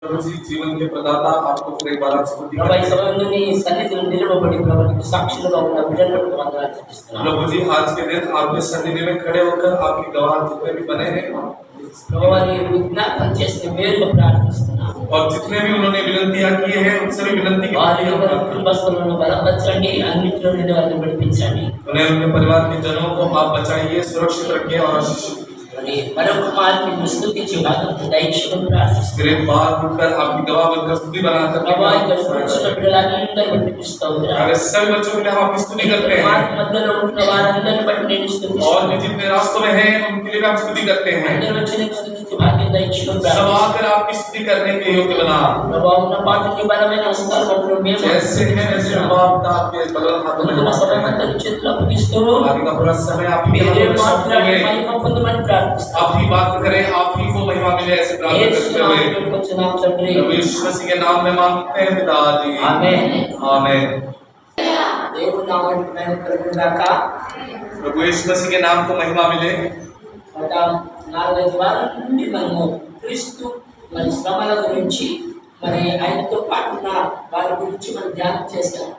प्रभु जी जीवन के प्रदाता आपको फिर एक बार आप स्तुति ప్రభా ఈ करते हैं। సమయంలో నీ సన్నిధిలో నిలబడి ప్రభా నీకు సాక్షులుగా ఉన్న బిడ్డలకు వందనాలు చెల్లిస్తున్నాను. प्रभु जी आज के दिन आपके सन्निधि में खड़े होकर आपकी गवाह जितने भी बने हैं ప్రభా నీ విజ్ఞాపన చేసిన మేలుగా ప్రార్థిస్తున్నాను. और जितने भी उन्होंने विनंतियां की है उनसे भी विनंती की వారి है యొక్క కుటుంబస్తులను బలపరచండి, అన్నింటిలో నుండి వారిని విడిపించండి. उन्हें उनके परिवार के जनों को आप बचाइए, सुरक्षित रखिए और आशीषित మరి మరొక మార్పు స్తుతించి భాగం దయచేయడం ప్రార్థిస్తున్నాను. फिर एक बार उठकर आपकी गवाह बनकर स्तुति बनाकर ప్రభా ఇక్కడ కూర్చున్న బిడ్డలందరినీ బట్టి నీకు స్తోత్రాలు. अगर सभी बच्चों के लिए हम आपकी स्तुति करते हैं మార్గ మధ్యలో ఉంటున్న వారందరిని బట్టి నేను और స్తుతిస్తున్నాను. भी जितने रास्तों में हैं उनके लिए भी हम स्तुति करते हैं। అందరూ వచ్చి నీకు స్తుతించి భాగ్యం దయచేయడం सब ప్రార్థిస్తున్నాను. आकर आपकी स्तुति करने के योग्य बना। ప్రభా ఉన్న పాటకి బలమైన హస్తాలను మేము जैसे हैं वैसे हम आपके बदल हाथों में ఉన్న సమయమంతా నీ చేతిలో అప్పగిస్తూ आगे का पूरा समय आप ही के మీరే हाथों में सौंपते మాట్లాడి हुए మహిమ పొందమని ప్రార్థిస్తున్నాను. आप ही बात करें, आप ही को महिमा मिले ऐसे प्रार्थना యేసు करते हुए నామములో వచ్చినాం తండ్రి. प्रभु यीशु मसीह के नाम में मांगते हैं पिताजी, ఆమేన్. आमीन। దేవుని నామానికి మహిమ కలుగును గాక. प्रभु यीशु मसीह के नाम को महिमा मिले। గత 4-5 వారాల నుండి మనము క్రీస్తు మరి శ్రమల గురించి మరి ఆయనతో పాటు ఉన్న వారి గురించి మనం ధ్యానం చేశాం.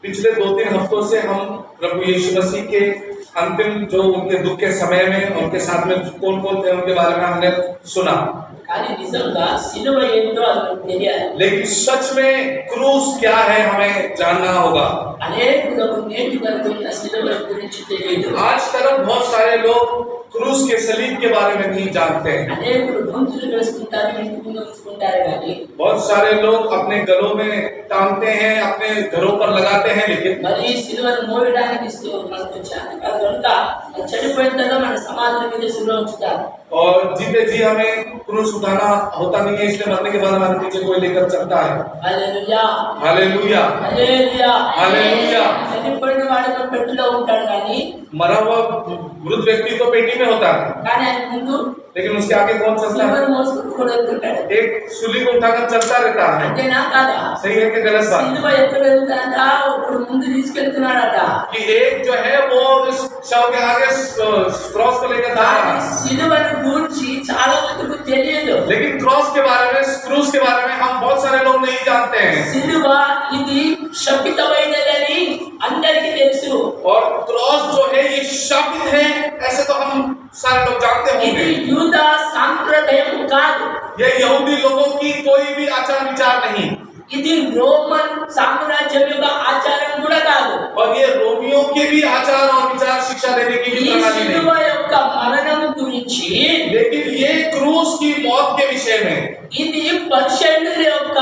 पिछले 2-3 हफ्तों से हम प्रभु यीशु मसीह के अंतिम जो उनके दुख के समय में उनके साथ में कौन-कौन थे उनके बारे में हमने सुना, కానీ నిజంగా సిలువ ఏంటో అది మనకు తెలియాలి. लेकिन सच में क्रूस क्या है हमें जानना होगा। అనేకులకు నేటి వరకు ఉన్న సిలువ గురించి తెలియదు. आज तरफ बहुत सारे लोग क्रूस के सलीब के बारे में नहीं जानते हैं। అనేకులు గొంతులు వేసుకుంటారు, ఇంటి ముందు ఉంచుకుంటారు, కానీ बहुत सारे लोग अपने गलों में टांगते हैं, अपने घरों पर लगाते हैं, लेकिन మరి సిలువను మోయడానికి మనకు చేత కాదు కనుక చనిపోయిన తర్వాత మన సమాధుల మీద సిలువ ఉంచుతారు. और जीते जी हमें क्रूस उठाना होता नहीं है, इसलिए मरने के बाद हमारे पीछे कोई लेकर चलता है। Hallelujah hallelujah, hallelujah hallelujah. చనిపోయిన వాడితో పెట్టిలో ఉంటాడు, కానీ मरा हुआ मृत व्यक्ति तो पेटी में होता है, కానీ ఆయన ముందు लेकिन उसके आगे कौन चलता है? సిలువను మోసుకుంటూ కూడా వెళ్తుంటాడు. एक सूली को उठाकर चलता रहता है। అంతేనా కాదా? सही है कि गलत बात? సిలువ ఎక్కడ వెళ్తాడట, ఒకడు ముందు తీసుకెళ్తున్నాడట. कि एक जो है वो इस शव के आगे क्रॉस को लेकर जा रहा కానీ है, సిలువను గురించి చాలా మందికి తెలియదు. लेकिन क्रॉस के बारे में, क्रूस के बारे में हम बहुत सारे लोग नहीं जानते हैं। సిలువ ఇది శపితమైనదని అందరికీ తెలుసు. और क्रॉस जो है ये शापित है, ऐसे तो हम सारे लोग जानते ఇది होंगे। యూద సాంప్రదాయం కాదు. ये यहूदी लोगों की कोई भी आचार विचार नहीं, ఇది రోమన్ సామ్రాజ్యం యొక్క ఆచారం కూడా కాదు. और ये रोमियों के भी आचार और विचार शिक्षा देने की भी ఈ प्रणाली సిలువ नहीं। యొక్క మరణం గురించి लेकिन ये क्रूस की मौत के विषय में ఇది పరిసయ్యుల యొక్క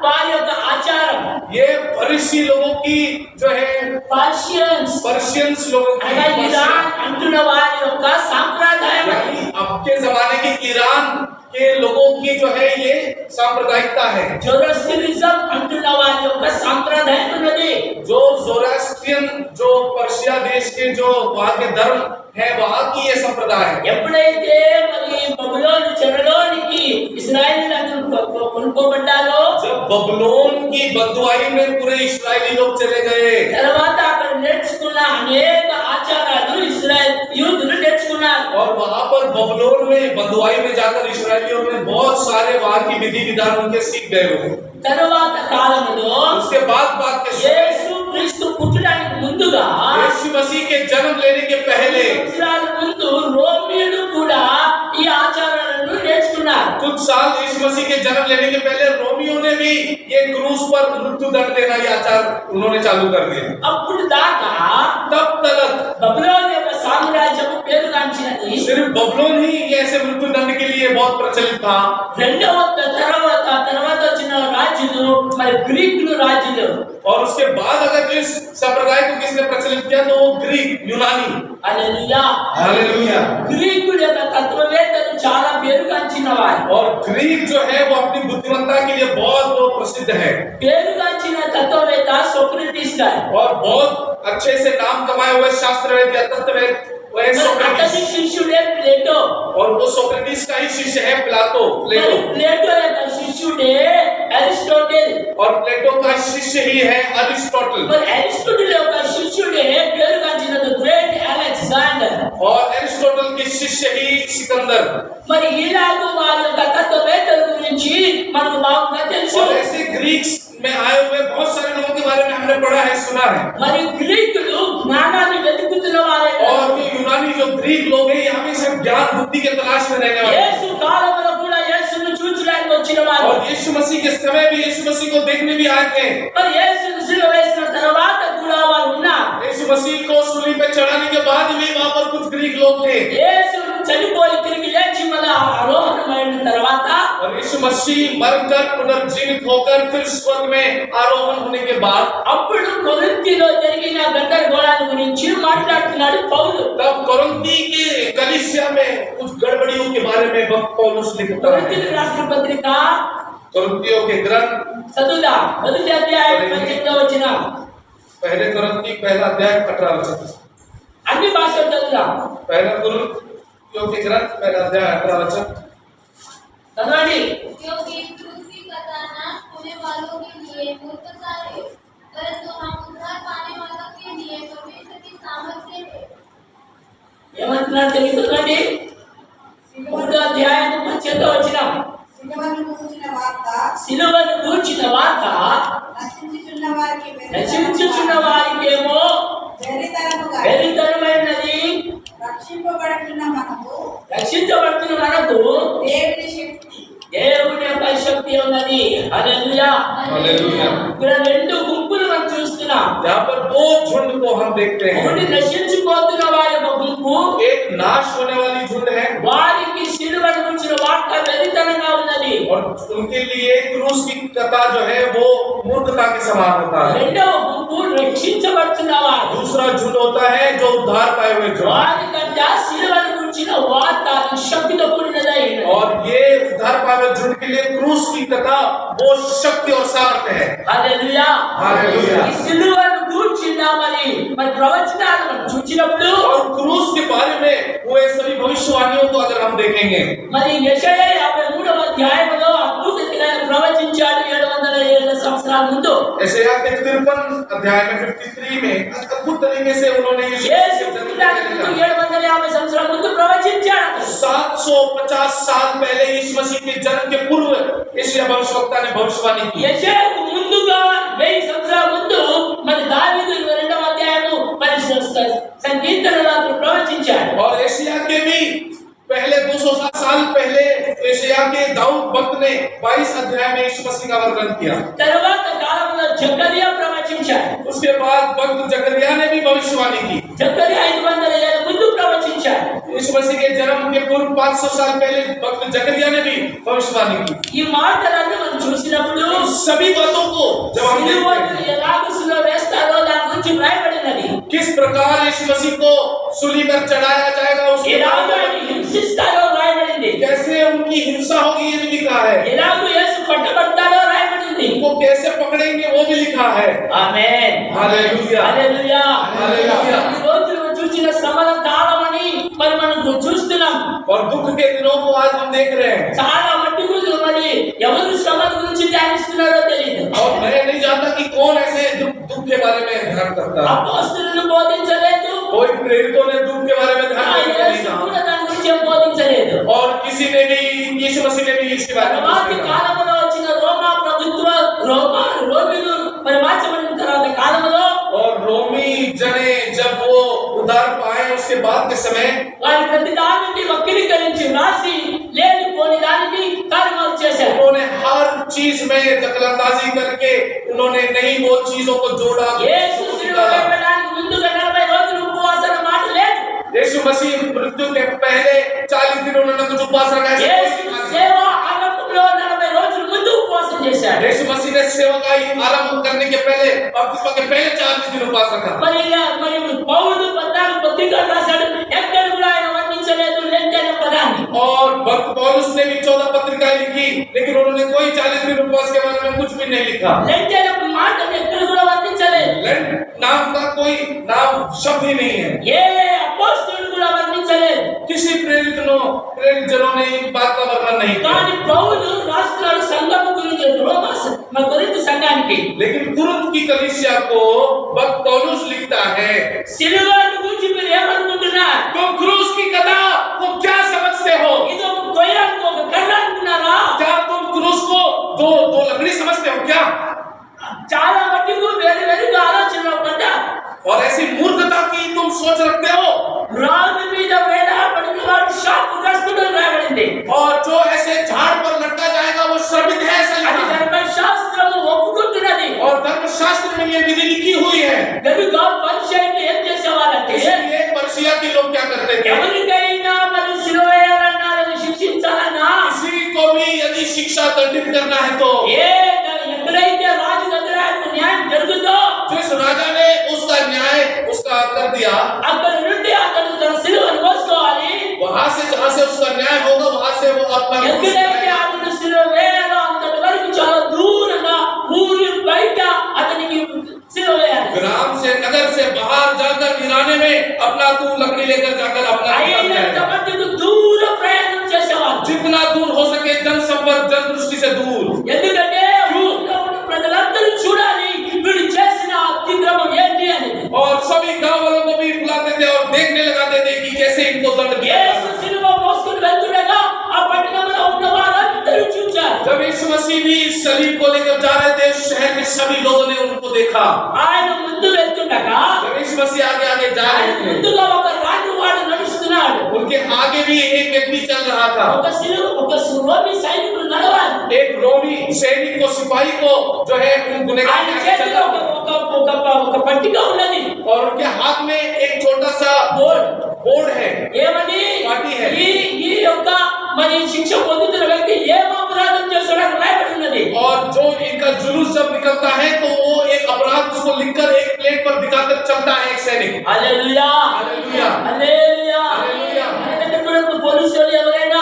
వారి యొక్క ఆచారం. ये फरीसी लोगों की जो है, पर्शियंस लोगों की, అనగా ఇరాన్ అంటున్న వారి యొక్క సాంప్రదాయం. यानी अब के जमाने के ईरान के लोगों की जो है ये सांप्रदायिकता है। జోరోస్ట్రియనిజం అంటున్న వారి యొక్క సాంప్రదాయం ఉన్నది. जो जोरास्ट्रियन, जो पर्शिया देश के जो वहाँ के धर्म है, वहाँ की ये संप्रदाय है। ఎప్పుడైతే మరి బబులోను చెరలోనికి ఇశ్రాయేలీయులు కొనుక్కోబడ్డారో, जब बबलोन की बंधुआई में पूरे इस्राएली लोग चले गए, తర్వాత అక్కడ నేర్చుకున్న అనేక ఆచారాలు ఇశ్రాయేల్ యూదులు నేర్చుకున్నారు. और वहाँ पर बबलोन में बंधुआई में जाकर इसराइलियों में बहुत सारे वहाँ की विधि विधान उनके सीख गए वो। తర్వాత కాలంలో उसके बाद के समय, యేసు క్రీస్తు పుట్టడానికి ముందుగా यीशु मसीह के जन्म लेने के पहले సంవత్సరాల ముందు రోమియులు కూడా ఈ ఆచారాలను నేర్చుకున్నారు. कुछ साल यीशु मसीह के जन्म लेने के पहले रोमियों ने भी ये क्रूस पर मृत्यु दंड देना ये आचार उन्होंने चालू कर दिया। అప్పుడు दाका तब तक బబులోను యొక్క సామ్రాజ్యం పేరుగాంచినది. सिर्फ बबलोन ही ये ऐसे मृत्यु दंड के लिए बहुत प्रचलित था। రెండవ తర్వాత వచ్చిన రాజులు మరి గ్రీకులు రాజులు. और उसके बाद अगर इस संप्रदाय को किसने प्रचलित किया तो वो ग्रीक, यूनानी। Hallelujah hallelujah. గ్రీకుల యొక్క తత్వవేత్తలు చాలా పేరుగాంచిన వారు. और ग्रीक जो है वो अपनी बुद्धिमत्ता के लिए बहुत वो प्रसिद्ध है, పేరుగాంచిన తత్వవేత్త सोक्रेटिस గారు. और बहुत अच्छे से नाम कमाए हुए शास्त्रवेद या तत्ववेद वो है सोक्रेटिस। అతని శిష్యుడే ప్లేటో. और वो सोक्रेटिस का ही शिष्य है प्लेटो। మరి ప్లేటో యొక్క శిష్యుడే అరిస్టోటిల్. और प्लेटो का शिष्य ही है अरिस्टोटल। మరి అరిస్టోటిల్ యొక్క శిష్యుడే పేరుగాంచిన ద గ్రేట్ అలెక్స్. అలెగ్జాండర్. और एरिस्टोटल के शिष्य ही सिकंदर। మరి ఇలాగూ వారి యొక్క తత్వవేత్తల గురించి మనకు బాగా తెలుసు. और ऐसे ग्रीक्स में आए हुए बहुत सारे लोगों के बारे में हमने पढ़ा है, सुना है। మరి గ్రీకులు జ్ఞానాన్ని వెతుకుతున్న వారే. और ये यूनानी जो ग्रीक लोग हैं, ये हमेशा ज्ञान बुद्धि के तलाश में रहने वाले हैं। యేసు కాలంలో కూడా యేసును చూచడానికి వచ్చిన వారు. और यीशु मसीह के समय भी यीशु मसीह को देखने भी आए थे। మరి యేసును సిలువ వేసిన తర్వాత కూడా వారు ఉన్నారు. यीशु मसीह को सूली पे चढ़ाने के बाद भी वहां पर कुछ ग्रीक लोग थे। యేసు చనిపోయి తిరిగి లేచి మళ్ళీ ఆరోహణమైన తర్వాత और यीशु मसीह मरकर पुनर्जीवित होकर फिर स्वर्ग में आरोहण होने के बाद అప్పుడు కొరింథీలో జరిగిన గందరగోళాల గురించి మాట్లాడుతున్నాడు పౌలు. तब कोरिन्थी के कलीसिया में कुछ गड़बड़ियों के बारे में वक्त पौलुस लिखता है। కొరింథీయులకు రాసిన పత్రిక कोरिन्थियों के ग्रंथ చదువుదా మొదటి అధ్యాయం 18వ వచనం. पहले कोरिन्थी पहला अध्याय 18 वचन। అన్ని భాషలు చదువుదాం. पहला कोरिन्थियों के ग्रंथ पहला अध्याय 18 वचन। చదవండి. क्योंकि क्रूस की कथा नाश होने वालों के लिए मूर्खता है, परंतु हम उद्धार पाने वालों के लिए परमेश्वर की सामर्थ्य है। ఏమంటున్నాడు తెలియదు చదవండి. మూడో అధ్యాయం 18వ వచనం. సిలువను గూర్చిన వార్త సిలువను గూర్చిన వార్త రచించుచున్న వారికేమో వెర్రితనముగా వెర్రితనమైనది. రక్షింపబడుతున్న రక్షించబడుతున్న మనకు దేవుని శక్తి దేవుని యొక్క శక్తి ఉన్నది. హల్లెలూయా. हालेलुया। ఇక్కడ రెండు గుంపులు మనం చూస్తున్నాం. यहाँ पर दो झुंड को हम देखते हैं। ఒకటి నశించిపోతున్న వారి యొక్క గుంపు, एक नाश होने वाली झुंड है వారికి సిలువను గురించిన వార్త వెర్రితనంగా ఉన్నది. और उनके लिए क्रूस की कथा जो है वो मूर्खता के समान होता है। రెండవ గుంపు రక్షించబడుతున్న వారు. दूसरा झुंड होता है जो उद्धार पाए हुए झुंड। వారికంటే సిలువను గురించిన వార్త శక్తితో కూడినదై ఉన్నది. और ये उद्धार पाए हुए झुंड के लिए क्रूस की कथा वो शक्ति और सामर्थ्य है। హల్లెలూయా. हालेलुया। ఈ సిలువను గూర్చిన మరి ప్రవచనాలు మనం చూసినప్పుడు और क्रूस के बारे में हुए सभी भविष्यवाणियों को अगर हम देखेंगे మరి యెషయా 53వ అధ్యాయంలో అద్భుత దినాన్ని ప్రవచించాడు 700 సంవత్సరాల ముందు. यशायाह के 53 अध्याय में 53 में अद्भुत तरीके से उन्होंने యేసు పుట్టడానికి ముందు 750 సంవత్సరాల ముందు ప్రవచించాడు. 750 साल पहले यीशु मसीह के जन्म के पूर्व यशायाह भविष्यवक्ता ने भविष्यवाणी की। యెషయాకు ముందుగా 1000 సంవత్సరాల ముందు మరి దావీదు 2వ అధ్యాయము మరి సంకీర్తనలు ప్రవచించాడు. और यशायाह के भी पहले 200 साल पहले यशायाह के दाऊद भक्त ने 22 अध्याय में यीशु मसीह का वर्णन किया। తర్వాత కాలంలో జకరియా ప్రవచించాడు. उसके बाद भक्त जकरिया ने भी भविष्यवाणी की। జకరియా 500 ఏళ్ల ముందు ప్రవచించాడు. यीशु मसीह के जन्म के पूर्व 500 साल पहले भक्त जकरिया ने भी भविष्यवाणी की। ఈ మాటలన్నీ మనం చూసినప్పుడు इन सभी बातों को जब हम देखते సిలువను हैं ఎలాగ సిలువ వేస్తారో దాని గురించి వ్రాయబడినది. किस प्रकार यीशु मसीह को सूली पर चढ़ाया जाएगा उसके ఎలాగ बारे ఆయన में హింసిస్తారో వ్రాయబడింది. कैसे उनकी हिंसा होगी ये भी लिखा है। ఎలాగ యేసు పట్టబడతాడో వ్రాయబడింది. उनको कैसे पकड़ेंगे वो भी लिखा है। ఆమేన్. हालेलुया। హల్లెలూయా. हालेलुया। ఈ రోజు చూసిన శ్రమల కాలమని మరి మనం చూస్తున్నాం. और दुख के दिनों को आज हम देख रहे हैं। చాలా మట్టుకు మరి ఎవరు శ్రమల గురించి ధ్యానిస్తున్నారో తెలియదు. और मैं नहीं जानता कि कौन ऐसे दुख के बारे में ध्यान करता है। అపోస్తలులు బోధించలేదు. कोई प्रेरितों ने दुख के बारे में ध्यान नहीं యేసు दिया కూడా దాని గురించి ఏం బోధించలేదు. और किसी ने भी यीशु मसीह ने भी इसके बारे में తర్వాతి कुछ नहीं कहा। కాలంలో వచ్చిన రోమా ప్రభుత్వ రోమిలు మరి మార్చబడిన తర్వాత కాలంలో और रोमी जने जब वो उद्धार पाए उसके बाद के समय వారి ప్రతి దానిని వక్రీకరించి రాసి లేనిపోని దానిని తారుమారు చేశారు. उन्होंने हर चीज में दखलंदाजी करके उन्होंने नई वो चीजों को जोड़ा। యేసు సిలువ వేయడానికి ముందుగా 40 రోజులు ఉపవాసాల మాట లేదు. यीशु मसीह मृत्यु के पहले 40 दिन उन्होंने कुछ उपवास रखा। యేసు సేవ ఆరంభంలో 40 రోజుల ముందు ఉపవాసం చేశాడు. यीशु मसीह ने सेवा का आरंभ करने के पहले बपतिस्मा के पहले 40 दिन उपवास रखा। మరి పౌలు 14 పత్రికలు రాశాడు. ఎక్కడ కూడా ఆయన వర్ణించలేదు లెంట్ అనే పదాన్ని. और भक्त पौलुस ने भी 14 पत्रिकाएं लिखी लेकिन उन्होंने कोई 40 दिन उपवास के बारे में कुछ भी नहीं लिखा। లెంట్ అనే మాటను ఎక్కడ కూడా వర్ణించలేదు. लेंट नाम का कोई नाम शब्द ही नहीं है। ఏ అపోస్తలుడు కూడా వర్ణించలేదు. किसी प्रेरित जनों ने इस बात का वर्णन नहीं किया। కానీ పౌలు రాస్తున్నాడు సంఘం గురించి, కొరింథీ సంఘానికి. लेकिन कुरिन्थ की कलीसिया को भक्त पौलुस लिखता है, సిలువను గురించి మీరు ఏమనుకుంటున్నారు? तुम क्रूस की कथा को क्या समझते हो? ఇది ఒక కొయ్యకు ఒక కర్ర అనుకున్నారా? क्या तुम क्रूस को दो लकड़ी समझते हो क्या? చాలా మట్టుకు వేరు వేరుగా ఆలోచనలు పడ్డారు. और ऐसी मूर्खता की तुम सोच रखते हो। రాజు మీద వేలాడబడిన వాడు శాపగ్రస్తుడు రాబడింది. और जो ऐसे झाड़ पर लटका जाएगा वो श्रापित है, ऐसा అది लिखा है। ధర్మశాస్త్రము ఒప్పుకుంటున్నది. और धर्मशास्त्र में ये विधि लिखी हुई है। కనుక పరిసయ్యులు ఏం చేసేవారంటే, इसलिए पर्शिया के लोग क्या करते थे? ఎవరికైనా మరి సిలువ వేయాలన్నా లేదా శిక్షించాలన్నా, किसी को भी यदि शिक्षा दंडित करना है तो ఎక్కడైతే రాజు దగ్గర ఆయనకు న్యాయం జరుగుతుందో जिस राजा ने उसका कर दिया, అక్కడ నుండి అతను తన సిలువను మోసుకోవాలి. वहां से जहां से उसका न्याय होगा वहां से वो अपना ఎక్కడైతే అతను సిలువ వేయాలో అంతటి వరకు చాలా దూరంగా ఊరి బయట అతనికి సిలువ వేయాలి. ग्राम से नगर से बाहर जाकर गिराने में अपना तू लकड़ी लेकर जाकर अपना అయినంత మట్టుకు దూర ప్రయాణం చేసేవారు. जितना दूर हो सके जनसंपर्क जन दृष्टि से दूर, ఎందుకంటే ఊరిలో ఉన్న ప్రజలందరూ చూడాలి వీడు చేసిన అతిక్రమం ఏంటి అని. और सभी गांव वालों को भी बुलाते थे और देखने लगाते थे कि कैसे इनको दंड दिया యేసు जाता है। సిలువ మోసుకొని వెళ్తుండగా ఆ పట్టణంలో ఉన్న వారందరూ చూచారు. जब यीशु मसीह भी सलीब को लेकर जा रहे थे, शहर के सभी लोगों ने उनको देखा। ఆయన ముందు వెళ్తుండగా जब यीशु मसीह आगे आगे जा ఆయన रहे थे, ముందుగా ఒక రాజు వాడు నడుస్తున్నాడు. उनके आगे भी एक व्यक्ति चल रहा था। ఒక రోమి సైనికుడు నడవాలి. एक रोमी सैनिक को, सिपाही को जो है उन गुनहगार ఆయన के आगे చేతిలో चल रहा था। ఒక పట్టిక ఉన్నది. और उनके हाथ में एक छोटा सा बोर्ड है, ఏమని? పార్టీ है। ఈ యొక్క మరి శిక్ష పొందుతున్న వ్యక్తి ఏం అపరాధం చేశాడో అక్కడ రాయబడి ఉన్నది. और जो इनका जुलूस जब निकलता है तो वो एक अपराध उसको लिखकर एक प्लेट पर दिखाकर चलता है एक सैनिक। హల్లెలూయా, हालेलुया, హల్లెలూయా. హల్లెలూయా. ఎందుకంటే ఇప్పుడు పోలీసులు ఎవరైనా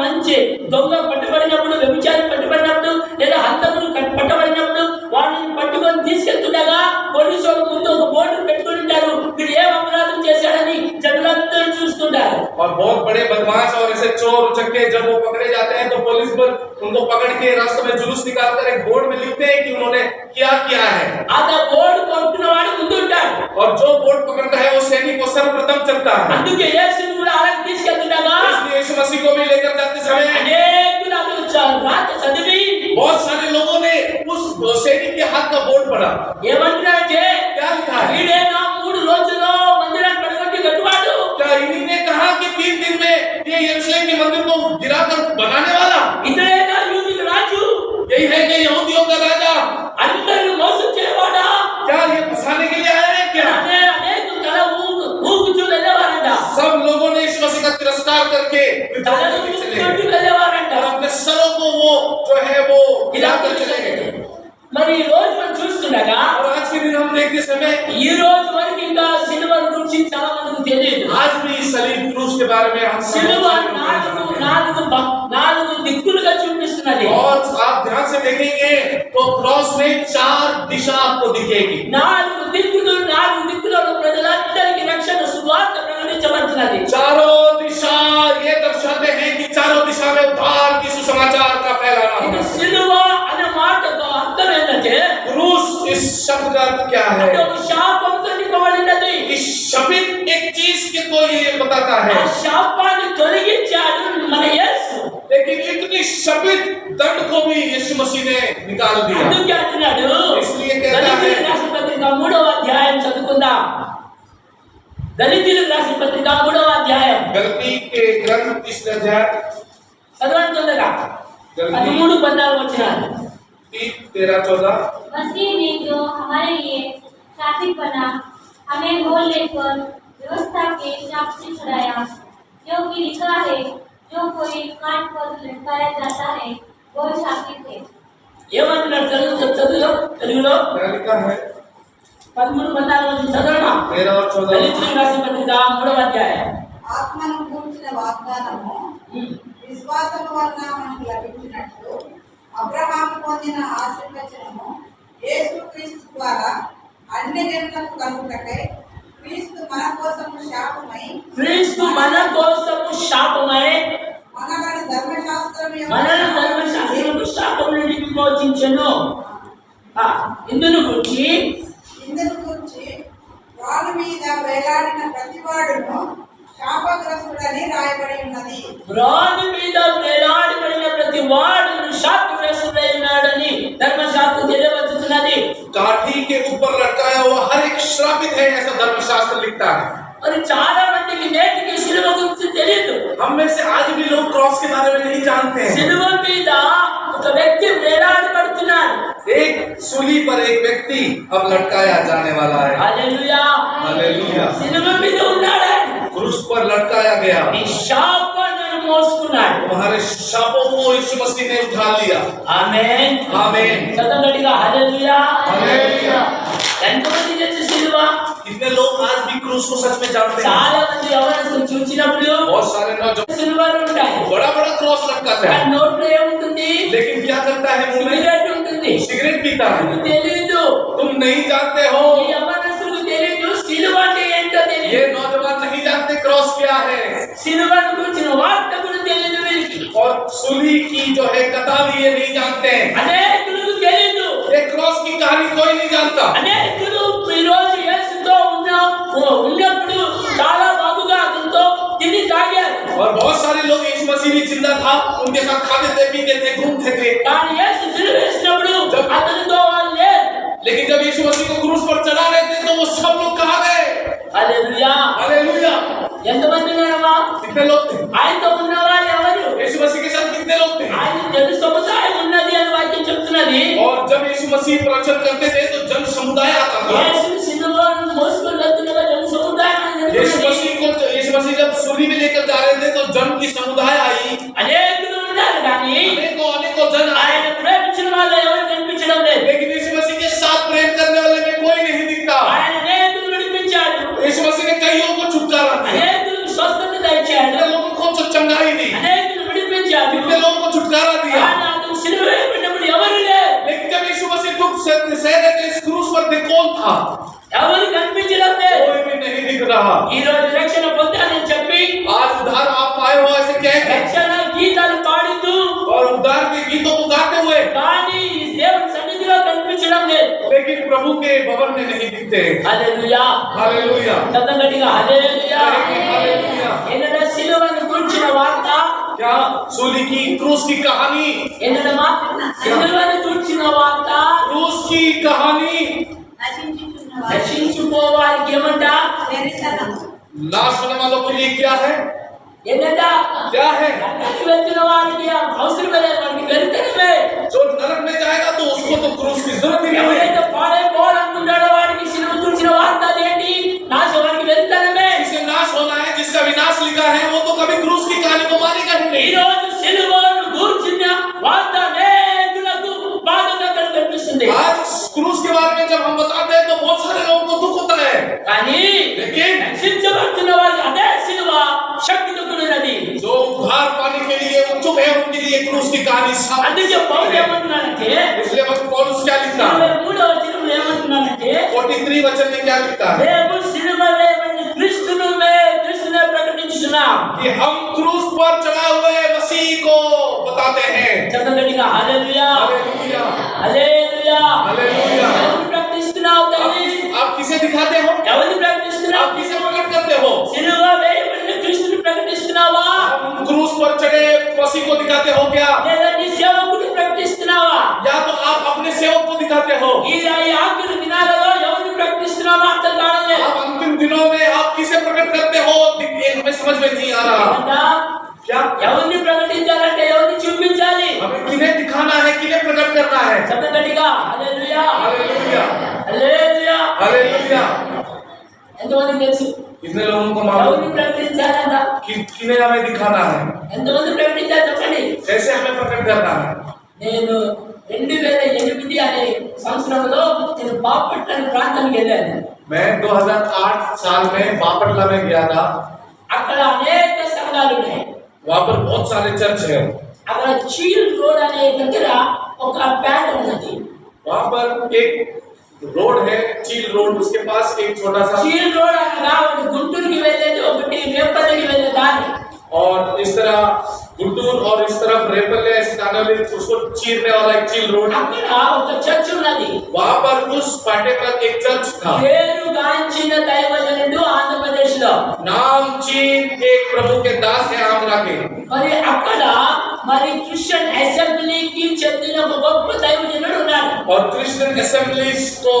మంచి దొంగ పట్టుబడినప్పుడు, వ్యభిచారి పట్టుబడినప్పుడు లేదా హంతకుడు పట్టుబడినప్పుడు వాళ్ళని పట్టుకొని తీసుకెళ్తుండగా పోలీసు వాళ్ళ ముందు ఒక బోర్డు పెట్టుకుని ఉంటారు. వీడు ఏం అపరాధం చేశాడని జనులందరూ చూస్తుంటారు. और बहुत बड़े बदमाश और ऐसे चोर उचक्के जब वो पकड़े जाते हैं तो पुलिस पर उनको पकड़ के रास्ते में जुलूस निकालकर एक बोर्ड में लिखते हैं कि उन्होंने क्या किया है। ఆ బోర్డు కొట్టుకున్న వాడు ముందు ఉంటాడు. और जो बोर्ड पकड़ता है वो सैनिक को सर्वप्रथम चलता है। అందుకే యేసుని కూడా అలాగే తీసుకెళ్తుండగా इसलिए यीशु मसीह को भी लेकर जाते समय అనేకులు అతను రాత్రి చదివి बहुत सारे लोगों ने उस सैनिक के हाथ का बोर्ड पढ़ा। ఏమంటున్నారంటే, क्या लिखा है? వీడేనా 3 రోజుల్లో మందిరాన్ని పడగొట్టి కట్టువాడు. क्या इन्हीं ने कहा कि 3 दिन में ये यरूशलेम के मंदिर को गिराकर बनाने वाला? ఇతడేనా యూదుల రాజు? यही है कि यहूदियों का राजा? అందరిని మోసం చేయవాడా? क्या ये फंसाने के लिए आया है क्या? అనేక తల ఊగుచూ వెళ్ళేవారంట. सब लोगों ने यीशु मसीह का तिरस्कार करके తలను चले गए ఊగుచూ వెళ్ళేవారంట. और अपने सरों को वो जो है वो गिराकर चले गए। మరి ఈ రోజు మనం చూస్తుండగా और आज के दिन हम देखते समय ఈ రోజు వరకు ఇంకా సిలువ గురించి చాలా మందికి తెలియదు. आज भी सलीब क्रूस के बारे में हम సిలువ నాలుగు దిక్కులుగా చూపిస్తున్నది. और आप ध्यान से देखेंगे तो क्रॉस में 4 दिशा आपको दिखेगी। 4 దిక్కులలో ప్రజలందరికీ రక్షణ సువార్త ప్రకటించబడుతున్నది. चारों दिशा ये दर्शाते हैं कि चारों दिशा में उद्धार की सुसमाचार का फैलाना ఇది होगा। సిలువ అనే మాటకు అర్థం ఏంటంటే, क्रूस इस शब्द का अर्थ क्या అంటే है? ఒక శాపంతో నింపబడినది. इस शपित एक चीज के को ये बताता ఆ है, శాపాన్ని తొలగించాడు మన యేసు. लेकिन इतनी शपित दंड को भी यीशु मसीह ने निकाल दिया। అందుకే అంటున్నాడు, इसलिए कहता దళితులకు है, రాసిన పత్రిక 3వ అధ్యాయం చదువుకుందాం. దళితులకు రాసిన పత్రిక 3వ అధ్యాయం गलती के ग्रंथ 3 अध्याय చదవండి తొందరగా. 13-14 వచనాలు. 3, 13, 14। मसीह ने जो हमारे लिए शापित बना, हमें मोल लेकर व्यवस्था के चाक से छुड़ाया, जो कि लिखा है, जो कोई काट पर लटकाया जाता है वो शापित है। ఏమంటున్నాడు తెలుగులో? తెలుగులో क्या लिखा है? 13-14 చదవమా. 13 और 14। దళితులకు రాసిన పత్రిక 3వ అధ్యాయం. ఆత్మను కూర్చిన వాగ్దానము విశ్వాసము వలన మనకు లభించినట్లు అబ్రహాము పొందిన ఆశీర్వచనము యేసుక్రీస్తు ద్వారా అన్ని జనులకు కలుగుటకై క్రీస్తు మన కోసము శాపమై క్రీస్తు మన కోసము శాపమై మనలను ధర్మశాస్త్రం మనల్ని ధర్మశాస్త్రము శాపం నుండి విమోచించెను. ఇందును గురించి వాడి మీద వేలాడిన ప్రతివాడును శాపగ్రస్తుడని రాయబడి ఉన్నది. రాజు మీద వేలాడబడిన ప్రతి వాడును శాపగ్రస్తుడై ఉన్నాడని ధర్మశాస్త్రం తెలియవచ్చుతున్నది. काठी के ऊपर लटकाया हुआ हर एक श्रापित है, ऐसा धर्मशास्त्र लिखता है। और చాలా మందికి నేటికి సిలువ గురించి తెలియదు. हम में से आज भी लोग क्रॉस के बारे में नहीं जानते हैं। సిలువ మీద ఒక వ్యక్తి వేలాడబడుతున్నాడు. एक सूली पर एक व्यक्ति अब लटकाया जाने वाला है। హల్లెలూయా, हालेलुया। సిలువ మీద ఉన్నాడు. क्रूस पर लटकाया गया। ఈ శాపాన్ని మోసుకున్నాడు. तुम्हारे शापों को यीशु मसीह ने उठा लिया। ఆమేన్, आमीन। చదవండిగా హల్లెలూయా, हालेलुया। ఎంతమంది తెలుసు సిలువ? कितने लोग आज भी क्रूस को सच में जानते हैं? చాలా మంది ఎవరైనా చూసినప్పుడు बहुत सारे नौजवान సిలువలు ఉంటాయి. बड़ा बड़ा क्रॉस लटकाते ఆ हैं, నోట్లో ఏముంటుంది? लेकिन क्या करता है? मुंह में సిగరెట్ ఉంటుంది. सिगरेट पीता है। తెలీదు. तुम नहीं जानते हो, ఈ యవ్వనస్తులకు తెలీదు సిలువ అంటే ఏంటో తెలియదు. ये नौजवान नहीं जानते क्रॉस क्या है। సిలువను గురించిన వార్త కూడా తెలియదు వీరికి. और सूली की जो है कथा भी ये नहीं जानते हैं। అనేకులకు తెలీదు. ये क्रॉस की कहानी कोई नहीं जानता। అనేకులు ఈ రోజు యేసుతో ఉన్నప్పుడు చాలా బాగుగా అతనితో తిని తాగారు. और बहुत सारे लोग यीशु मसीह भी जिंदा था, उनके साथ खाते थे, पीते थे, घूमते थे। కానీ యేసు సిలువ వేసినప్పుడు అతనితో వాళ్ళు లేరు. लेकिन जब यीशु मसीह को क्रूस पर चढ़ा रहे थे तो वो सब लोग कहाँ गए? హల్లెలూయా. हालेलुया। ఎంతమంది ఉన్నారమ్మా? कितने लोग थे? ఆయనతో ఉన్నవారు ఎవరు? यीशु मसीह के साथ कितने लोग थे? ఆయన జన సముదాయం ఉన్నది అని వాక్యం చెప్తున్నది. और जब यीशु मसीह प्रवचन करते थे तो जन समुदाय आता था। యేసు సిలువను మోసుకొని వెళ్తుండగా జన సముదాయం ఆయన यीशु मसीह जब सूली में लेकर जा रहे थे तो जन की समुदाय आई। అనేకులు ఉన్నారు కానీ अनेकों जन आए, ఆయన ప్రేమించిన వాళ్ళు ఎవరు కనిపించడం లేదు. लेकिन यीशु मसीह के साथ प्रेम करने वाले में कोई नहीं दिखता। ఆయన అనేకులు విడిపించాడు. यीशु मसीह ने कईयों को छुटकारा दिया, అనేకులకు స్వస్థత దయచేశాడు. कितने लोगों को चंगाई दी, అనేకులు విడిపించాడు. कितने लोगों को छुटकारा दिया। కానీ అతను సిలువ వేయబడినప్పుడు ఎవరు లేరు. लेकिन जब यीशु मसीह दुख सह रहे थे इस क्रूस पर थे, कौन था? ఎవరు కనిపించడం లేదు. कोई भी नहीं दिख रहा। ఈ రోజు రక్షణ పొందాలని చెప్పి आज उद्धार आप पाए हो ऐसे कह के రక్షణ గీతాలు పాడుతూ और उद्धार के गीतों को गाते हुए, కానీ ఈ దేవుని సన్నిధిలో కనిపించడం లేదు. लेकिन प्रभु के भवन में नहीं दिखते। హల్లెలూయా. हालेलुया। గట్టిగా హల్లెలూయా. हालेलुया। ఏంటంటే సిలువను గురించిన వార్త, क्या सूली की क्रूस की कहानी, ఏంటమ్మా? సిలువను గురించిన వార్త क्रूस की कहानी రక్షించుకోవానికి ఏమంట? नाश होने वालों के लिए क्या है? ఏంటంట? क्या है? నరకానికి వెళ్తున్న వారికి అవసరం లేదు, వారికి వెళ్తేనే. जो नरक में जाएगा तो उसको तो क्रूस की जरूरत ही नहीं है। ఎవరైతే పాడైపోవాలనుకుంటాడో వారికి సిలువ గురించిన వార్త ఏంటి? నాశనానికి వెళ్తేనే. जिसे नाश होना है, जिसका विनाश लिखा है, वो तो कभी क्रूस की कहानी को मानेगा ही ఈ नहीं। రోజు సిలువను గురించిన వార్త అనేకులకు బాధగా కనిపిస్తుంది. आज क्रूस के बारे में जब हम बताते हैं तो बहुत सारे लोगों को दुख होता है, కానీ लेकिन రక్షించబడుతున్న వారికి అదే సిలువ శక్తితో కూడినది. जो उद्धार पाने के लिए उत्सुक है उनके लिए क्रूस की कहानी साफ। అందుకే పౌలు ఏమంటున్నాడంటే, इसलिए बस पौलुस क्या लिखता है? 23వ వచనంలో ఏమంటున్నాడంటే, 43 वचन में क्या लिखता है? మేము సిలువ వేయబడిన క్రీస్తునే ప్రకటించుచున్నాం. कि हम क्रूस पर चढ़ा हुए मसीह को बताते हैं। చదవండిగా హల్లెలూయా, हालेलुया। హల్లెలూయా. हालेलुया। ఎవరిని ప్రకటిస్తున్నావు తల్లి? आप किसे दिखाते हो? ఎవరిని ప్రకటిస్తున్నావు? आप किसे प्रकट करते हो? సిలువ వేయబడిన క్రీస్తుని ప్రకటిస్తున్నావా? हम क्रूस पर चढ़े मसीह को दिखाते हो क्या? లేదా నీ సేవకుని ప్రకటిస్తున్నావా? या तो आप अपने सेवक को दिखाते हो? ఈ ఆఖరి దినాలలో ఎవరిని ప్రకటిస్తున్నావా అర్థం కావట్లేదు. आप अंतिम दिनों में आप किसे प्रकट करते हो? ये हमें समझ में नहीं आ रहा। ఏమంటా? क्या ఎవరిని ప్రకటించాలంటే ఎవరిని చూపించాలి? हमें किन्हें दिखाना है, किन्हें प्रकट करना है? చెప్పగట్టిగా హల్లెలూయా, हालेलुया। హల్లెలూయా. हालेलुया। ఎంతమంది తెలుసు कितने लोगों को मालूम ఎవరిని ప్రకటించాలంట? किन्हें हमें दिखाना है, ఎంతమంది ప్రకటించాలి చెప్పండి. कैसे हमें प्रकट करना है? నేను 2008 అనే సంవత్సరంలో నేను బాపట్ల అనే ప్రాంతానికి వెళ్ళాను. मैं 2008 साल में बापटला में गया था। అక్కడ అనేక సంఘాలు ఉన్నాయి. वहाँ पर बहुत सारे चर्च है। అక్కడ చీల్ రోడ్ అనే దగ్గర ఒక పేట ఉన్నది. वहाँ पर एक रोड है चील रोड, उसके पास एक छोटा सा చీల్ రోడ్ అనగా ఒకటి గుంటూరుకి వెళ్ళేది, ఒకటి రేపల్లికి వెళ్ళే దారి. और इस तरह गुंटूर और इस तरफ रेपल्ले ऐसे जाने वाले उसको चीरने वाला एक चील रोड। అక్కడ ఒక చర్చ్ ఉన్నది. वहां पर उस फाटे पर एक चर्च था। పేరు గాంచిన దైవజనుడు ఆంధ్రప్రదేశ్ లో. नाम चीन एक प्रभु के दास है आंध्रा के। మరి అక్కడ మరి క్రిస్టియన్ అసెంబ్లీకి చెందిన ఒక గొప్ప దైవజనుడు ఉన్నాడు. और क्रिश्चियन असेंबलीज को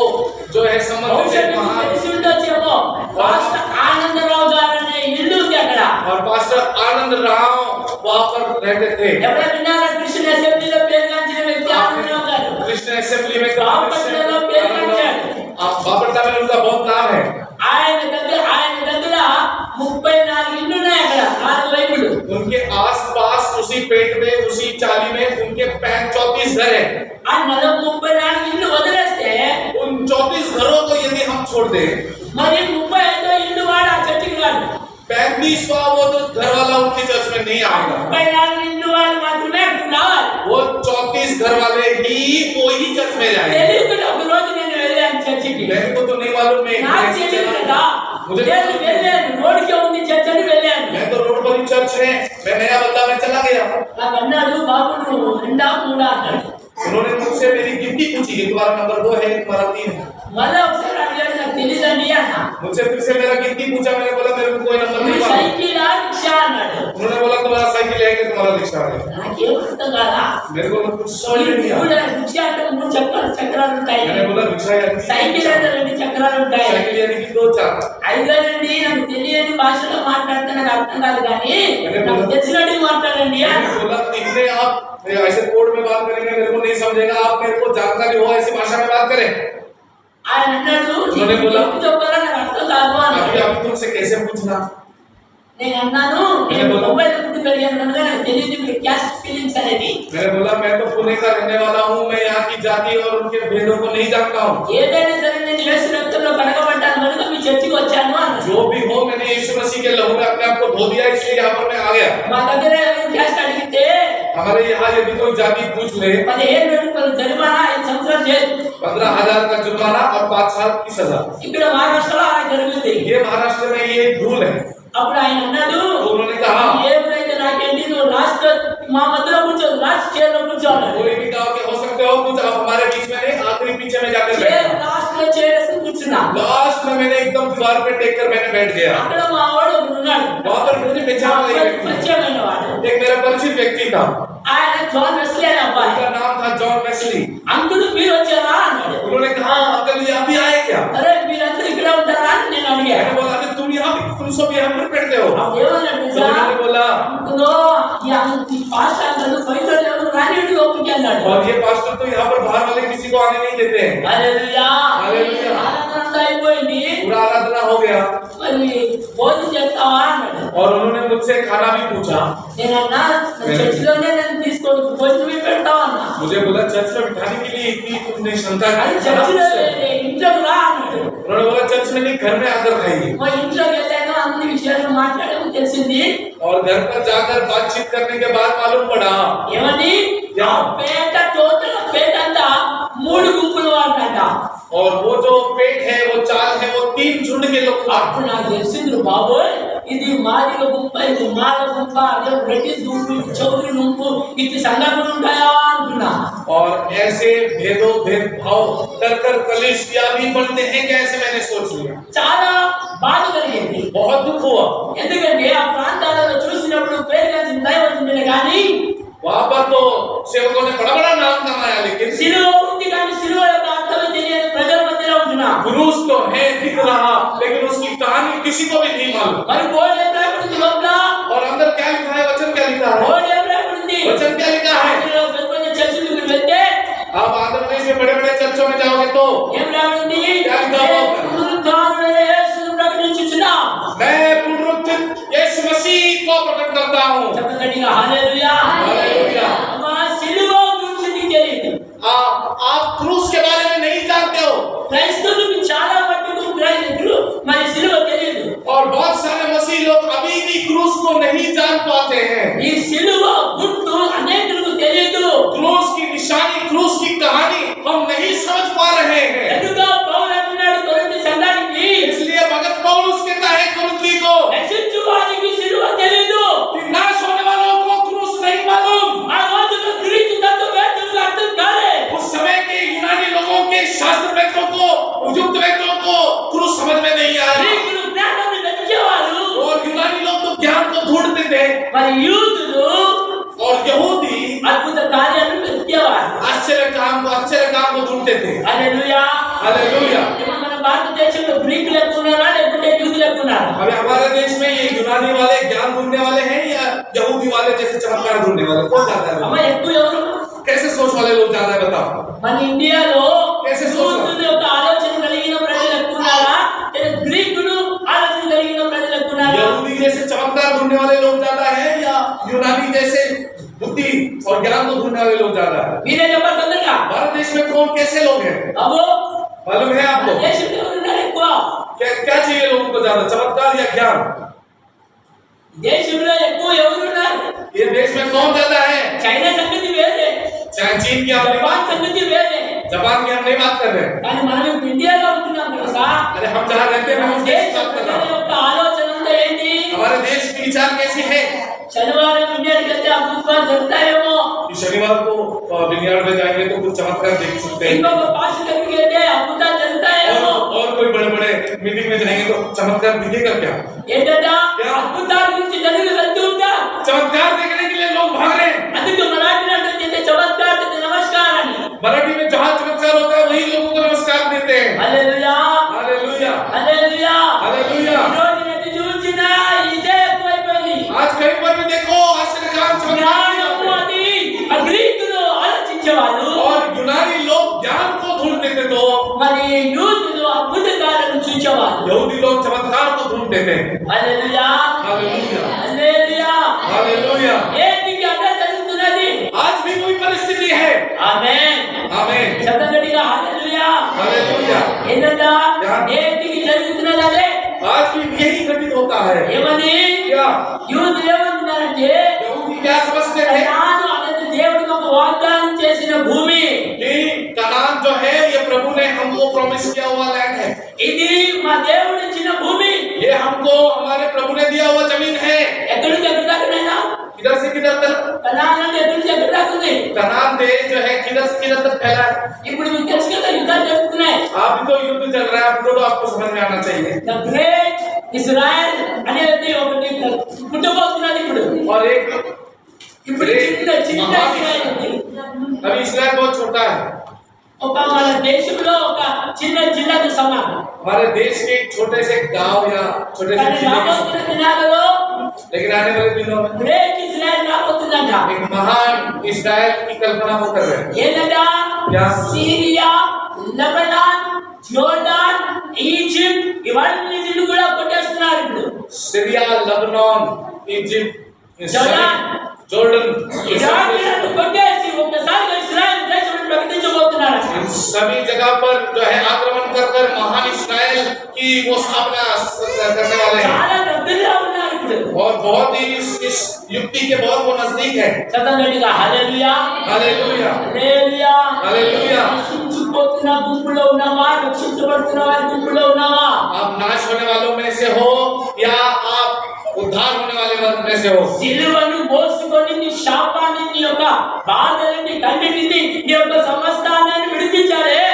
जो है బహుశా संबंधित మీకు తెలిసి ఉండొచ్చేమో, పాస్టర్ ఆనందరావు గారు అనే ఇల్లు ఉంది అక్కడ. और पास्टर आनंद राव वहां पर रहते थे। ఎవరైనా విన్నారా క్రిస్టియన్ అసెంబ్లీలో పేరు గాంచిన వ్యక్తి ఆనందరావు గారు? क्रिश्चियन असेंबली में బాపట్లలో పేరు గాంచాడు. बापट्टा में उनका बहुत नाम है। ఆయన దగ్గర 34 ఇల్లు ఉన్నాయి అక్కడ, 4 వైపులు. उनके आसपास उसी पेट में उसी चाली में उनके 34 घर है। ఆ 34 ఇల్లు వదిలేస్తే उन 34 घरों को यदि हम छोड़ दें, మరి 35 ఇల్లు వాడు ఆ చర్చికి రాడు. 35वां वो तो घर वाला उनकी चर्च में नहीं आएगा। 34 ఇల్లు వాడు మాత్రమే అక్కడికి రావాలి. वो 34 घर वाले ही वो ही चर्च में जाएंगे। తెలియకుండా ఒక రోజు నేను వెళ్ళాను చర్చికి. मेरे को तो नहीं मालूम, నాకు తెలియదు కదా. मुझे నేను వెళ్ళాను, రోడ్డుకే ఉంది చర్చ్ అని వెళ్ళాను. मैं तो रोड पर ही चर्च है, मैं नया बंदा में चला गया। నాకు అన్నాడు, బాబు నువ్వు 2 3 అన్నాడు. उन्होंने मुझसे मेरी गिनती पूछी कि तुम्हारा नंबर 2 है तुम्हारा 3 है। మళ్ళీ ఒకసారి అడిగాడు, నాకు తెలియదండి అన్నా. मुझसे फिर से मेरा गिनती पूछा, मैंने बोला मेरे को कोई नंबर नहीं मालूम। సైకిల్ రిక్షా అన్నాడు. उन्होंने बोला तुम्हारा साइकिल है कि तुम्हारा रिक्शा है। నాకేం అర్థం కాదా. मेरे को कुछ समझ में नहीं आया। రిక్షా అంటే 3 చక్రాలు ఉంటాయి, मैंने बोला रिक्शा यानी సైకిల్ అంటే 2 చక్రాలు ఉంటాయి. साइकिल यानी कि 2 4। అయిగానండి నాకు తెలియని భాషలో మాట్లాడితే నాకు అర్థం కాదు, కానీ నాకు తెలిసినట్టు మాట్లాడండి मैंने बोला इतने आप ऐसे कोड में बात करेंगे मेरे को नहीं समझेगा, आप मेरे को जानकारी हो ऐसी भाषा में बात करें। ఆయన అన్నాడు, उन्होंने बोला చెప్పాలా నాకు అర్థం కాదు अभी అన్నాడు. आप तुमसे कैसे पूछना। నేను అన్నాను, నేను ముంబై పుట్టి పెరిగాను కనుక నాకు తెలియదు మీ క్యాస్ట్ ఫీలింగ్స్ అనేది. मैंने बोला मैं तो पुणे का रहने वाला हूँ, मैं यहाँ की जाति और उनके भेदों को नहीं जानता हूँ। ఏదైనా సరే నేను యేసు రక్తంలో కడగబడ్డాను కనుక మీ చర్చికి వచ్చాను అన్నాడు. जो भी हो मैंने यीशु मसीह के लहू में अपने आप को धो दिया, इसलिए यहाँ पर मैं आ गया। మా దగ్గర క్యాస్ట్ అడిగితే हमारे यहाँ यदि कोई जाति पूछ ले 15 రూపాయలు జరిమానా, 5 సంవత్సరాలు జైలు. 15,000 का जुर्माना और 5 साल की सजा। ఇక్కడ మహారాష్ట్రలో అలా జరుగుతుంది. ये महाराष्ट्र में ये एक रूल है। అప్పుడు ఆయన అన్నాడు, तो उन्होंने कहा ఏమైతే నాకేంటి, నువ్వు లాస్ట్ మా మధ్యలో కూర్చోదు, లాస్ట్ చైర్ లో కూర్చోవాలి. कोई भी गाँव के हो सकते हो, कुछ आप हमारे बीच में नहीं, आखिरी पीछे में जाकर చైర్ बैठा। లాస్ట్ లో చైర్ వేసి కూర్చున్నా. लास्ट में मैंने एकदम द्वार पे टेक कर मैंने बैठ गया। అక్కడ మా వాడు ఒకడు ఉన్నాడు, वहाँ पर मुझे पहचान नहीं व्यक्ति, పరిచయమైన వాడు. एक मेरा परिचित व्यक्ति था, ఆయన జాన్ వెస్లీ అనే అబ్బాయి. उसका नाम था जॉन वेस्ली। అంకుల్ మీరు వచ్చారా అన్నాడు. उन्होंने कहा अंकल ये अभी आए क्या। అరే మీరందరూ ఇక్కడ ఉంటారా అని నేను అడిగాను. मैंने बोला अरे तुम सब यहाँ पर बैठते हो। అప్పుడు ఏమన్నాడు तो తెలుసా? उन्होंने बोला అంకుల్ ఈ పాస్టర్ అంకుల్ పైసలు ఎవరు రానివ్వండి లోపలికి అన్నాడు. और ये पास्टर तो यहाँ पर बाहर वाले किसी को आने नहीं देते हैं। హల్లెలూయా. హల్లెలూయా. ఆనందంగా అయిపోయింది. पूरा आराधना हो गया మరి భోజనం చేస్తావా అన్నాడు. और उन्होंने मुझसे खाना भी पूछा। నేను అన్నా చర్చిలోనే నేను తీసుకోండి, భోజనం పెడతావా అన్నా. मुझे बोला चर्च में बिठाने के लिए इतनी तुमने क्षमता అది की। చర్చిలో ఇంట్లోకి రా అన్నాడు. उन्होंने बोला चर्च में नहीं घर में आकर खाइए। మా ఇంట్లోకి వెళ్ళాను, అన్ని విషయాలు మాట్లాడడం తెలిసింది. और घर पर जाकर बातचीत करने के बाद मालूम पड़ा ఏమని ఆ పేట టోటల్ పేట అంతా 3 గుంపులు వాడట. और वो जो पेट है वो चाल है वो 3 झुंड के लोग था। అప్పుడు నాకు తెలిసింది, బాబోయ్ ఇది మాదిగ గుంప, ఇది మాల గుంప, అదే రెడ్డి గుంపు, చౌదరి గుంపు, ఇది సంఘటనలు ఉంటాయా అనుకున్నా. और ऐसे भेदभाव कर कर कलीसिया भी बनते हैं क्या, ऐसे मैंने सोच लिया। చాలా బాధ కలిగింది. बहुत दुख हुआ। ఎందుకంటే ఆ ప్రాంతాలలో చూసినప్పుడు పేరు కానీ దైవజనుడే కానీ वहाँ पर तो सेवकों ने बड़ा बड़ा नाम कमाया, लेकिन సిలువ ఉంది కానీ సిలువ యొక్క అర్థం తెలియని ప్రజల మధ్యలో ఉంటున్నా. क्रूस तो है दिख रहा, लेकिन उसकी कहानी किसी को भी नहीं मालूम। మరి బోర్డు ఏం రాయబడింది లోపల? और अंदर क्या लिखा है, वचन क्या लिखा है, బోర్డు ఏం రాయబడింది? वचन क्या लिखा है। ఆంధ్రలో పెద్ద పెద్ద చర్చిలకు మీరు వెళ్తే आप आंध्र प्रदेश में बड़े बड़े चर्चों में जाओगे तो ఏం రాయబడింది? क्या लिखा हुआ होगा? పునరుత్థానమైన యేసును ప్రకటించుచున్నాం. मैं पुनरुत्थित यीशु मसीह को प्रकट करता हूँ। చెప్పగలిగా హల్లెలూయా. हालेलुया। మా సిలువ గురించి నీకు తెలియదు. आप क्रूस के बारे में नहीं जानते हो, క్రైస్తవులకు చాలా మట్టుకు మరి సిలువ తెలియదు. और बहुत सारे मसीह लोग अभी भी क्रूस को नहीं जान पाते हैं। ఈ సిలువ గుర్తు అనేకులకు తెలియదు. क्रूस की निशानी, क्रूस की कहानी हम नहीं समझ पा रहे हैं। ఎందుకు మరి యూదులు और यहूदी అద్భుత కార్యాలను వెతికేవారు. आश्चर्य काम को ढूंढते थे। హల్లెలూయా. हालेलुया। ఇప్పుడు మన భారతదేశంలో గ్రీకులు ఎక్కువ ఉన్నారా లేకుంటే యూదులు ఎక్కువ ఉన్నారా? अभी हमारे देश में ये यूनानी वाले ज्ञान ढूंढने वाले हैं या यहूदी वाले जैसे चमत्कार ढूंढने वाले, कौन ज्यादा అమ్మ है? ఎక్కువ ఎవరు? कैसे सोच वाले लोग ज्यादा है बताओ? మన ఇండియాలో कैसे सोच? యూదుల యొక్క ఆలోచన కలిగిన ప్రజలు ఎక్కువ ఉన్నారా లేదా గ్రీకులు ఆలోచన కలిగిన ప్రజలు ఎక్కువ ఉన్నారా? यहूदी जैसे चमत्कार ढूंढने वाले लोग ज्यादा है या यूनानी जैसे बुद्धि और ज्ञान को ढूंढने वाले लोग ज्यादा है? మీరే చెప్పండి తొందరగా. भारत देश में कौन कैसे लोग हैं? అబ్బో मालूम है आपको? దేశంలో ఎవరు ఉన్నారు ఎక్కువ? क्या चाहिए लोगों को ज्यादा, चमत्कार या ज्ञान? దేశంలో ఎక్కువ ఎవరు ఉన్నారు? ये देश में कौन ज्यादा है? చైనా సంగతి వేరే, चाहे चीन की हम नहीं జపాన్ बात, సంగతి వేరే. जापान की हम नहीं बात कर रहे हैं। కానీ మనం ఇప్పుడు ఇండియాలో ఉంటున్నాం తెలుసా? अरे हम जहाँ रहते हैं मैं उस देश की దేశ बात कर रहा ప్రజల हूँ। యొక్క ఆలోచన అంతా ఏంటి? हमारे देश की विचार कैसी है శనివారం ఇండియాకి వెళ్తే అద్భుతాలు జరుగుతాయేమో, कि शनिवार को विनयार्ड में जाएंगे तो कुछ चमत्कार देख सकते हैं, ఇంకొక పాస్ దగ్గరికి వెళ్తే అద్భుతాలు జరుగుతాయేమో. और कोई बड़े बड़े मीटिंग में जाएंगे तो चमत्कार दिखेगा क्या? ఏంటంట? क्या? అద్భుతాల గురించి జనులు వెళ్తూ ఉంటారు. चमत्कार देखने के लिए लोग भाग रहे हैं। అందుకే మరాఠీలో అంటే చమత్కార్ అంటే నమస్కార్ అని. मराठी में जहाँ चमत्कार होता है वही लोगों को नमस्कार देते हैं। హల్లెలూయా, हालेलुया, హల్లెలూయా. हालेलुया। ఈ రోజు నేను చూసిన ఇదే ఎక్కువైపోయింది. आज कहीं पर भी देखो आश्चर्य काम चमत्कार జ్ఞానము అది ఆ గ్రీకులు ఆలోచించేవాళ్ళు, और यूनानी लोग ज्ञान को ढूंढते थे तो మరి యూదులు అద్భుతకాలను చూచేవాళ్ళు. यहूदी लोग चमत्कार को ढूंढते थे। హల్లెలూయా, हालेलुया, హల్లెలూయా. हालेलुया। ఏంటికి అదే జరుగుతున్నది? आज भी वही परिस्थिति है। ఆమేన్. आमीन, శబ్దంగా హల్లెలూయా. हालेलुया। ఏంటంట? ఏంటికి జరుగుతున్నది అదే. आज भी यही घटित होता है। ఏమని? क्या యూదులు ఏమంటున్నారంటే यहूदी क्या समझते थे కనాను అనేది దేవుడికి ఒక వాగ్దానం చేసిన భూమి. कि कनान जो है ये प्रभु ने हमको प्रॉमिस किया हुआ लैंड है, ఇది మా దేవుడు ఇచ్చిన భూమి. ये हमको हमारे प्रभु ने दिया हुआ जमीन है। ఎక్కడి నుంచి ఎక్కడి దాకా నైనా? किधर से किधर तक? కనాను అంటే ఎక్కడి నుంచి ఎక్కడి దాకా ఉంది? कनान देश जो है किधर से किधर तक फैला है? ఇప్పుడు మీకు తెలుసు కదా యుద్ధాలు జరుగుతున్నాయి. आप तो युद्ध चल रहा है, आपको तो आपको समझ में आना चाहिए। ద గ్రేట్ ఇజ్రాయెల్ అనేది ఒకటి పుట్టబోతున్నది ఇప్పుడు. और एक ఇప్పుడు చిన్న చిన్న ఇజ్రాయెల్ ఉంది. अभी इस्राइल बहुत छोटा है, ఒక మన దేశంలో ఒక చిన్న జిల్లాకు సమానం. हमारे देश के एक छोटे से गांव या छोटे से కానీ जिले के- రాబోతున్న దినాలలో लेकिन आने वाले दिनों में గ్రేట్ ఇజ్రాయెల్ రాబోతుందంట. एक महान इस्राइल की कल्पना वो कर रहे हैं। ఏంటంట? क्या? సిరియా, లెబనాన్, జోర్డాన్, ఈజిప్ట్ ఇవన్నీ నిన్ను కూడా కొట్టేస్తున్నారు ఇప్పుడు. Syria, Lebanon, Egypt, Jordan, Iran కొట్టేసి ఒక్కసారిగా ఇజ్రాయెల్ దేశం ప్రకటించబోతున్నారు. इन सभी जगह पर जो है आक्रमण कर कर महान इस्राइल की वो स्थापना करने वाले हैं చాలా దగ్గరగా ఉన్నారు ఇప్పుడు. और बहुत ही इस युक्ति के बहुत वो नजदीक है। చదవండిగా హల్లెలూయా, हालेलुया, హల్లెలూయా. हालेलुया। రక్షించబోతున్న గుంపులో ఉన్నావా? రక్షించబడుతున్న వారి గుంపులో ఉన్నావా? आप नाश होने वालों में से हो या आप उद्धार होने वाले वर्ग में से हो। సిలువను మోసుకొని నీ శాపాన్ని, నీ యొక్క బాధలని, కన్నిటిని, నీ యొక్క సమస్తాన్ని విడిపించాడే.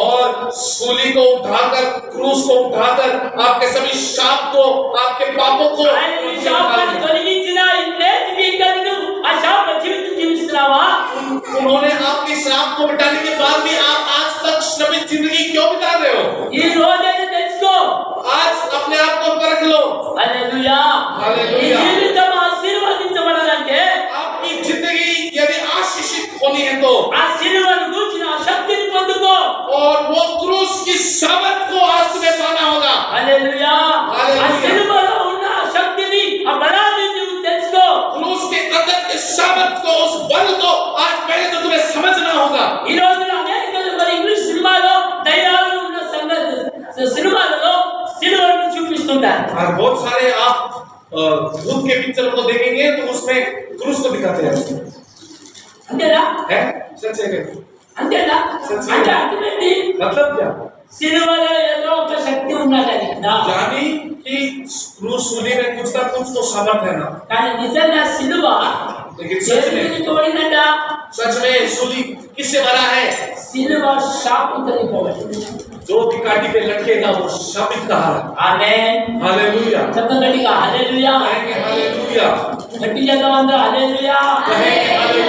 और सूली को उठाकर, क्रूस को उठाकर आपके सभी शाप को, आपके पापों को ఆయన నీ శాపాన్ని తొలగించిన నేటికి ఇంకా నువ్వు ఆ శాప జీవితం జీవిస్తున్నావా? उन्होंने आपके श्राप को मिटाने के बाद भी आप आज तक श्रमित जिंदगी क्यों बिता रहे हो? ఈ రోజైనా తెలుసుకో. आज अपने आप को परख लो। హల్లెలూయా. హల్లెలూయా. ఈ జీవితం ఆశీర్వదించబడాలంటే आपकी जिंदगी यदि आशीषित होनी है तो ఆ సిలువను గూర్చిన ఆ శక్తిని పొందుకో. और वो क्रूस की सामर्थ को आज तुम्हें पाना होगा। హల్లెలూయా. హల్లెలూయా. ఆ సిలువలో ఉన్న ఆ శక్తిని, ఆ బలాన్ని నువ్వు తెలుసుకో. क्रूस के अंदर के सामर्थ को, उस बल को आज पहले तो तुम्हें समझना होगा। ఈ రోజున అమెరికాలో మరి ఇంగ్లీష్ సినిమాలో దయ్యాలు ఉన్న సంగతి సినిమాలలో సిలువను చూపిస్తుంటారు. और बहुत सारे आप भूत के पिक्चर को देखेंगे तो उसमें क्रूस को दिखाते हैं। అంతేనా? है? सच है क्या? అంతేనా? సత్యం. అంటే అర్థమేంటి? मतलब क्या? సిలువలో ఏదో ఒక శక్తి ఉన్నదని కదా. यानी कि क्रूस सूली में कुछ ना कुछ तो सामर्थ है ना। కానీ నిజంగా సిలువ लेकिन सच में, తోడినట. सच में सूली किससे भरा है? సిలువ శాపంతో నింపబడి. जो भी काटी पे लटकेगा वो शापित कहा है। ఆమేన్. हालेलुया। చెప్పండి హల్లెలూయా. कहेंगे हालेलुया। గట్టి చేద్దాం అందరూ హల్లెలూయా. कहे हालेलुया।